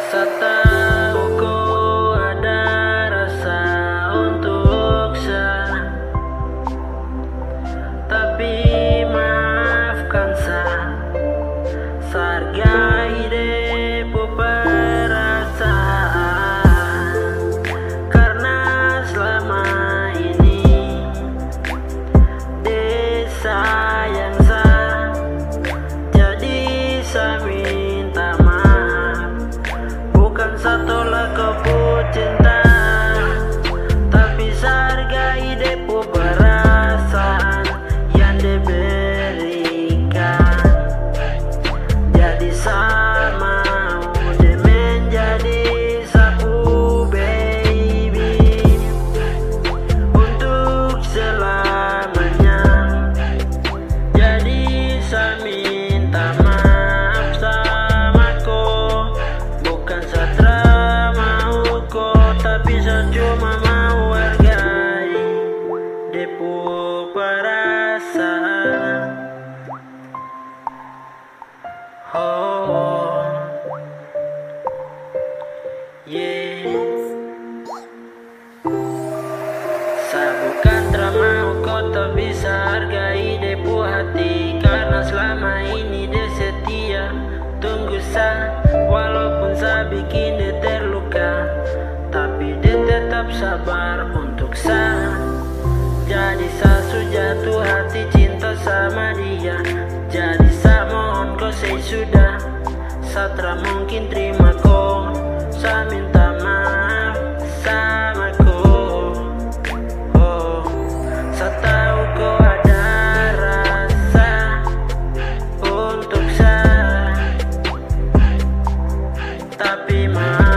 Setahu ku ada rasa untuk tapi maafkan sargai depu perasaan, karena selama ini desa yang jadi saya minta maaf, bukan satu lagu cinta, tapi sargai depu perasaan yang diberikan. Jadi sama udah menjadi sapu baby untuk selamanya. Jadi saya minta maaf sama kau, bukan satra mau kau, tapi saya cuma mau hargai depu perasaan. Oh, yeah. Saya bukan drama, kau tak bisa hargai depu hati, karena selama ini dia setia tunggu saya, walaupun saya bikin dia terluka, tapi dia tetap sabar untuk saya. Jadi saya jatuh hati cinta sama dia, jadi saya mohon kau say sudah, satra mungkin terima kau, saya minta maaf sama kau. Oh, saya tahu kau ada rasa untuk saya, tapi maaf.